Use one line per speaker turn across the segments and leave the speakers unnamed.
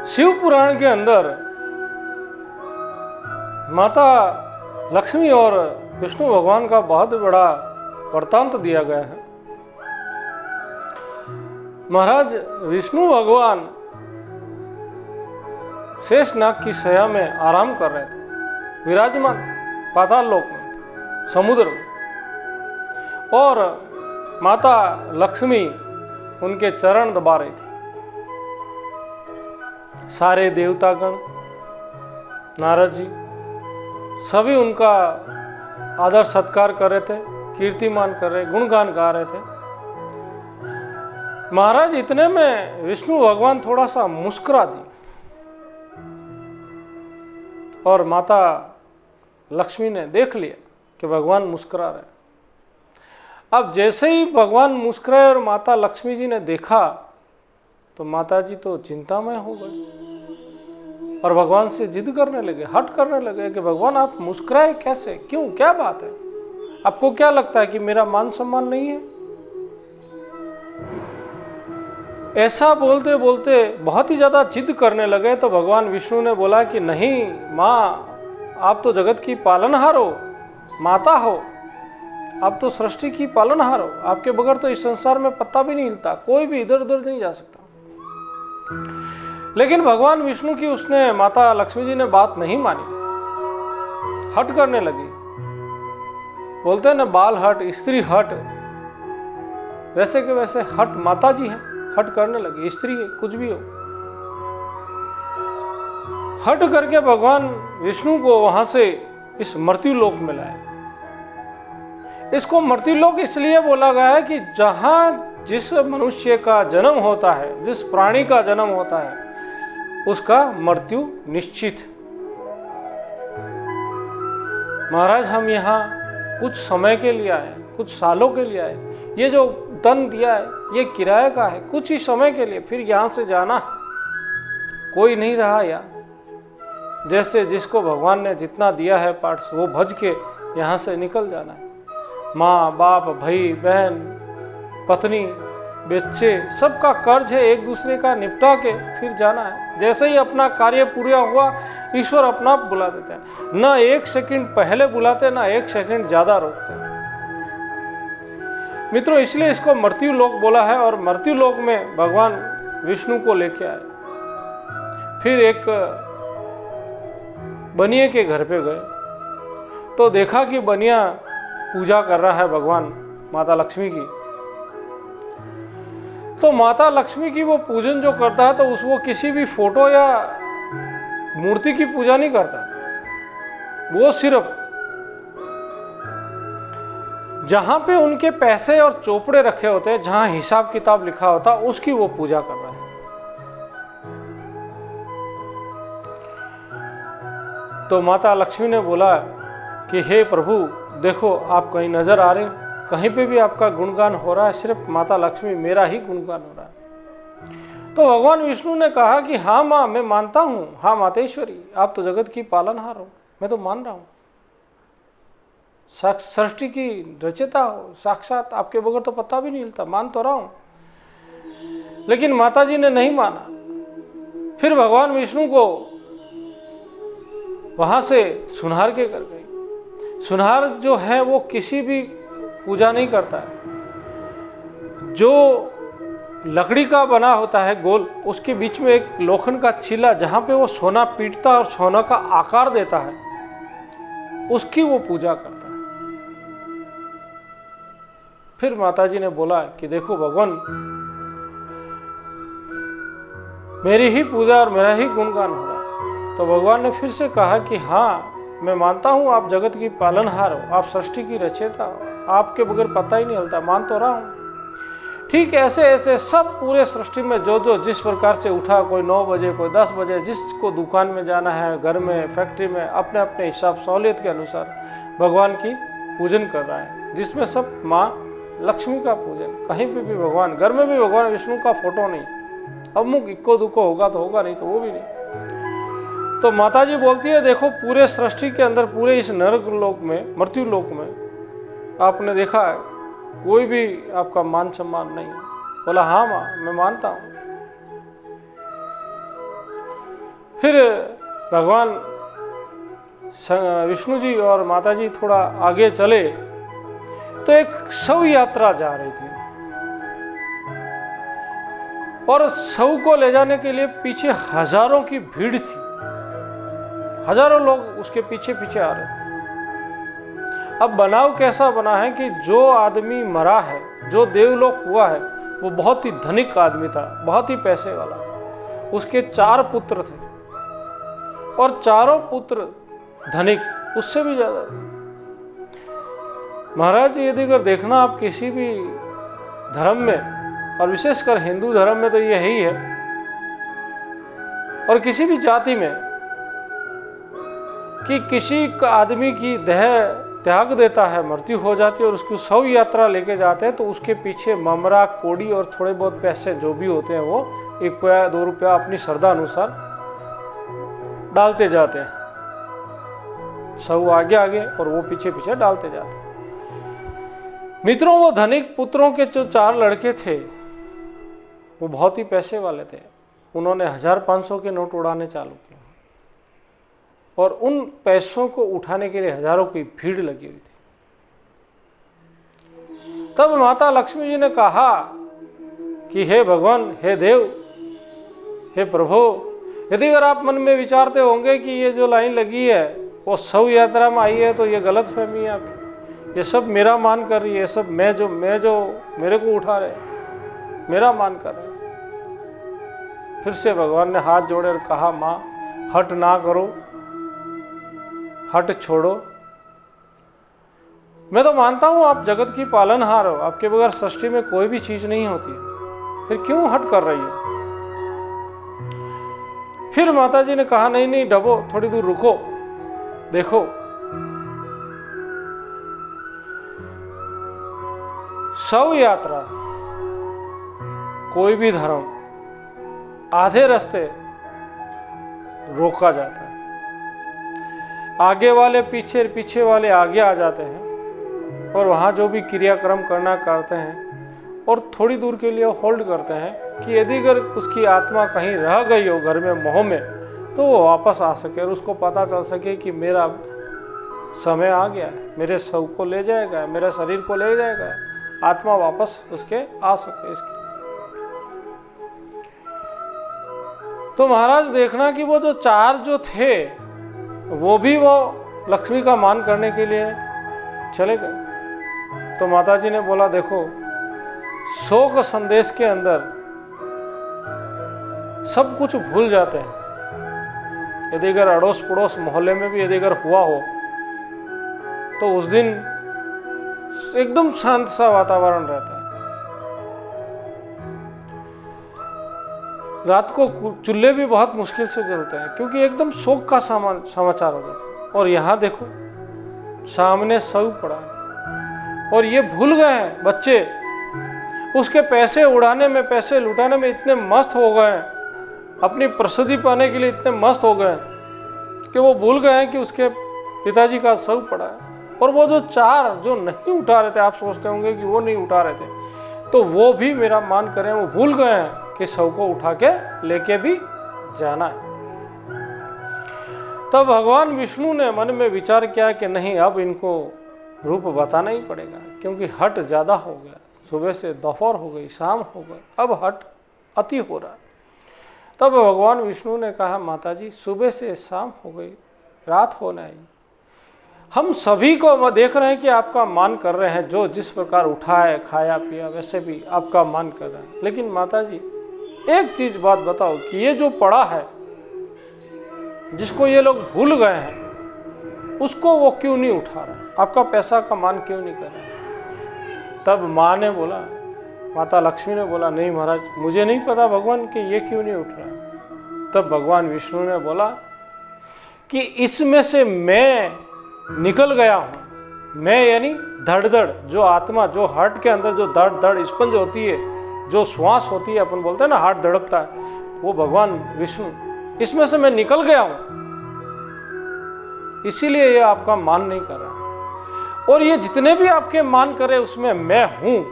शिव पुराण के अंदर माता लक्ष्मी और विष्णु भगवान का बहुत बड़ा वृत्तांत दिया गया है। महाराज विष्णु भगवान शेषनाग की शैया में आराम कर रहे थे, विराजमान पाताल लोक में, समुद्र में, और माता लक्ष्मी उनके चरण दबा रही थी। सारे देवतागण, नारद जी सभी उनका आदर सत्कार कर रहे थे, कीर्तिमान कर रहे, गुणगान गा रहे थे। महाराज इतने में विष्णु भगवान थोड़ा सा मुस्कुरा दी और माता लक्ष्मी ने देख लिया कि भगवान मुस्कुरा रहे। अब जैसे ही भगवान मुस्कुराए और माता लक्ष्मी जी ने देखा तो माता जी तो चिंतामय हो गए और भगवान से जिद करने लगे, हट करने लगे कि भगवान आप मुस्कुराए कैसे, क्यों, क्या बात है, आपको क्या लगता है कि मेरा मान सम्मान नहीं है? ऐसा बोलते बोलते बहुत ही ज्यादा जिद करने लगे तो भगवान विष्णु ने बोला कि नहीं माँ, आप तो जगत की पालनहार हो, माता हो, आप तो सृष्टि की पालनहार हो, आपके बगैर तो इस संसार में पत्ता भी नहीं हिलता, कोई भी इधर उधर नहीं जा सकता। लेकिन भगवान विष्णु की उसने माता लक्ष्मी जी ने बात नहीं मानी, हट करने लगी। बोलते हैं ना, बाल हट स्त्री हट, वैसे के वैसे हट माता जी हैं, हट करने लगी। स्त्री है, कुछ भी हो, हट करके भगवान विष्णु को वहां से इस मृत्यु लोक में लाए। इसको मृत्यु लोक इसलिए बोला गया है कि जहां जिस मनुष्य का जन्म होता है, जिस प्राणी का जन्म होता है, उसका मृत्यु निश्चित। महाराज हम यहाँ कुछ समय के लिए आए, कुछ सालों के लिए आए, ये जो धन दिया है ये किराए का है, कुछ ही समय के लिए, फिर यहाँ से जाना, कोई नहीं रहा यार। जैसे जिसको भगवान ने जितना दिया है पार्ट्स, वो भज के यहाँ से निकल जाना है। माँ बाप, भाई बहन, पत्नी, बच्चे, सबका कर्ज है, एक दूसरे का निपटा के फिर जाना है। जैसे ही अपना कार्य पूरा हुआ, ईश्वर अपना बुला देते हैं, ना एक सेकंड पहले बुलाते, ना एक सेकंड ज्यादा रोकते हैं। मित्रों, इसलिए इसको मृत्यु लोक बोला है। और मृत्यु लोक में भगवान विष्णु को लेके आए, फिर एक बनिए के घर पे गए तो देखा कि बनिया पूजा कर रहा है भगवान माता लक्ष्मी की। तो माता लक्ष्मी की वो पूजन जो करता है तो वो किसी भी फोटो या मूर्ति की पूजा नहीं करता, वो सिर्फ जहां पे उनके पैसे और चोपड़े रखे होते हैं, जहां हिसाब किताब लिखा होता है, उसकी वो पूजा कर रहा है। तो माता लक्ष्मी ने बोला कि हे प्रभु, देखो आप कहीं नजर आ रहे हो, कहीं पे भी आपका गुणगान हो रहा है, सिर्फ माता लक्ष्मी मेरा ही गुणगान हो रहा है। तो भगवान विष्णु ने कहा कि हाँ माँ, मैं मानता हूँ, हाँ मातेश्वरी, आप तो जगत की पालनहार हो, मैं तो मान रहा हूँ, सृष्टि की रचयिता हो, साक्षात, आपके बगैर तो पता भी नहीं हिलता, मान तो रहा हूं। लेकिन माता जी ने नहीं माना। फिर भगवान विष्णु को वहां से सुनहार के कर गई। सुनहार जो है वो किसी भी पूजा नहीं करता है, जो लकड़ी का बना होता है गोल, उसके बीच में एक लोखंड का छिला, जहां पे वो सोना पीटता और सोना का आकार देता है, उसकी वो पूजा करता है। फिर माताजी ने बोला कि देखो भगवान, मेरी ही पूजा और मेरा ही गुणगान हो रहा है। तो भगवान ने फिर से कहा कि हाँ, मैं मानता हूँ आप जगत की पालनहार हो, आप सृष्टि की रचयिता हो, आपके बगैर पता ही नहीं हिलता, मान तो रहा हूँ। ठीक ऐसे ऐसे सब पूरे सृष्टि में जो जो जिस प्रकार से उठा, कोई 9 बजे, कोई 10 बजे, जिसको दुकान में जाना है, घर में, फैक्ट्री में, अपने अपने हिसाब सहूलियत के अनुसार भगवान की पूजन कर रहा है, जिसमें सब माँ लक्ष्मी का पूजन। कहीं पे भी भगवान, घर में भी भगवान विष्णु का फोटो नहीं, अमुक इक्को दुक्को होगा तो होगा, नहीं तो वो भी नहीं। तो माता जी बोलती है, देखो पूरे सृष्टि के अंदर, पूरे इस नरक लोक में, मृत्यु लोक में आपने देखा है, कोई भी आपका मान सम्मान नहीं है। बोला हाँ माँ, मैं मानता हूँ। फिर भगवान विष्णु जी और माता जी थोड़ा आगे चले तो एक शव यात्रा जा रही थी और शव को ले जाने के लिए पीछे हजारों की भीड़ थी, हजारों लोग उसके पीछे पीछे आ रहे थे। अब बनाव कैसा बना है कि जो आदमी मरा है, जो देवलोक हुआ है, वो बहुत ही धनिक आदमी था, बहुत ही पैसे वाला। उसके 4 पुत्र थे और चारों पुत्र धनिक, उससे भी ज्यादा। महाराज यदि अगर देखना आप किसी भी धर्म में, और विशेषकर हिंदू धर्म में तो यही है, और किसी भी जाति में, कि किसी आदमी की देह त्याग देता है, मृत्यु हो जाती है और उसकी शव यात्रा लेके जाते हैं, तो उसके पीछे ममरा, कोड़ी और थोड़े बहुत पैसे जो भी होते हैं वो 1 रुपया 2 रुपया अपनी श्रद्धा अनुसार डालते जाते हैं। शव आगे आगे और वो पीछे पीछे डालते जाते हैं। मित्रों, वो धनिक पुत्रों के जो 4 लड़के थे वो बहुत ही पैसे वाले थे। उन्होंने 1000-500 के नोट उड़ाने चालू किए और उन पैसों को उठाने के लिए हजारों की भीड़ लगी हुई थी। तब माता लक्ष्मी जी ने कहा कि हे भगवान, हे देव, हे प्रभु, यदि अगर आप मन में विचारते होंगे कि ये जो लाइन लगी है वो शव यात्रा में आई है, तो ये गलत फहमी है आपकी। ये सब मेरा मान कर रही है, सब मैं जो मेरे को उठा रहे, मेरा मान कर रहे। फिर से भगवान ने हाथ जोड़े और कहा, माँ हट ना करो, हट छोड़ो। मैं तो मानता हूं आप जगत की पालनहार हो, आपके बगैर सृष्टि में कोई भी चीज नहीं होती, फिर क्यों हट कर रही हो? फिर माता जी ने कहा, नहीं नहीं डबो, थोड़ी दूर रुको, देखो शव यात्रा, कोई भी धर्म आधे रास्ते रोका जाता है, आगे वाले पीछे, पीछे वाले आगे आ जाते हैं और वहां जो भी क्रियाक्रम करना करते हैं और थोड़ी दूर के लिए होल्ड करते हैं कि यदि अगर उसकी आत्मा कहीं रह गई हो घर में, मोह में, तो वो वापस आ सके और उसको पता चल सके कि मेरा समय आ गया है, मेरे शव को ले जाएगा, मेरे शरीर को ले जाएगा, आत्मा वापस उसके आ सके। इसके तो महाराज देखना कि वो जो 4 जो थे वो भी वो लक्ष्मी का मान करने के लिए चले गए। तो माताजी ने बोला, देखो शोक संदेश के अंदर सब कुछ भूल जाते हैं। यदि अगर अड़ोस पड़ोस मोहल्ले में भी यदि अगर हुआ हो तो उस दिन एकदम शांत सा वातावरण रहता है। रात को चूल्हे भी बहुत मुश्किल से जलते हैं क्योंकि एकदम शोक का समाचार हो जाता है। और यहाँ देखो सामने शव पड़ा है और ये भूल गए हैं बच्चे, उसके पैसे उड़ाने में, पैसे लुटाने में इतने मस्त हो गए हैं, अपनी प्रसिद्धि पाने के लिए इतने मस्त हो गए कि वो भूल गए हैं कि उसके पिताजी का शव पड़ा है। और वो जो 4 जो नहीं उठा रहे थे, आप सोचते होंगे कि वो नहीं उठा रहे थे, तो वो भी मेरा मान करें, वो भूल गए हैं कि शव को उठा के लेके भी जाना है। तब भगवान विष्णु ने मन में विचार किया कि नहीं, अब इनको रूप बताना ही पड़ेगा क्योंकि हट ज्यादा हो गया, सुबह से दोपहर हो गई, शाम हो गई, अब हट अति हो रहा है। तब भगवान विष्णु ने कहा, माताजी सुबह से शाम हो गई, रात होने आई, हम सभी को देख रहे हैं कि आपका मान कर रहे हैं, जो जिस प्रकार उठा है, खाया पिया, वैसे भी आपका मान कर रहे हैं। लेकिन माताजी एक चीज बात बताओ कि ये जो पड़ा है, जिसको ये लोग भूल गए हैं, उसको वो क्यों नहीं उठा रहे, आपका पैसा का मान क्यों नहीं कर रहे? तब माँ ने बोला, माता लक्ष्मी ने बोला, नहीं महाराज मुझे नहीं पता भगवान कि ये क्यों नहीं उठ रहा। तब भगवान विष्णु ने बोला कि इसमें से मैं निकल गया हूं। मैं यानी धड़, जो आत्मा, जो हार्ट के अंदर जो धड़ स्पंज होती है, जो श्वास होती है, अपन बोलते हैं ना हार्ट धड़कता है, वो भगवान विष्णु, इसमें से मैं निकल गया हूं, इसीलिए ये आपका मान नहीं कर रहा। और ये जितने भी आपके मान करे उसमें मैं हूं,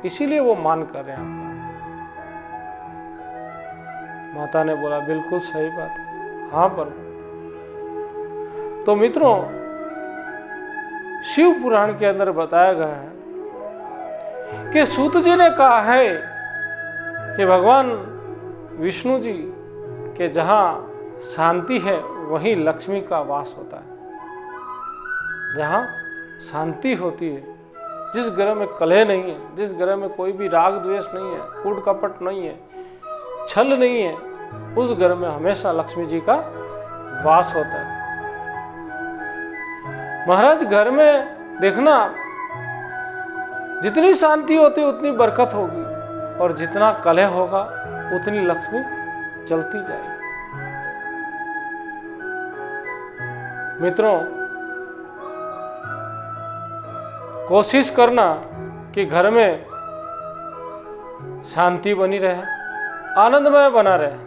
इसीलिए वो मान कर रहे हैं आपका। माता ने बोला, बिल्कुल सही बात है, हाँ प्रभु। तो मित्रों, शिव पुराण के अंदर बताया गया है कि सूत जी ने कहा है कि भगवान विष्णु जी के जहां शांति है वहीं लक्ष्मी का वास होता है। जहां शांति होती है, जिस घर में कलह नहीं है, जिस घर में कोई भी राग द्वेष नहीं है, कूट कपट नहीं है, छल नहीं है, उस घर में हमेशा लक्ष्मी जी का वास होता है। महाराज, घर में देखना जितनी शांति होती उतनी बरकत होगी, और जितना कलह होगा उतनी लक्ष्मी चलती जाएगी। मित्रों, कोशिश करना कि घर में शांति बनी रहे, आनंदमय बना रहे।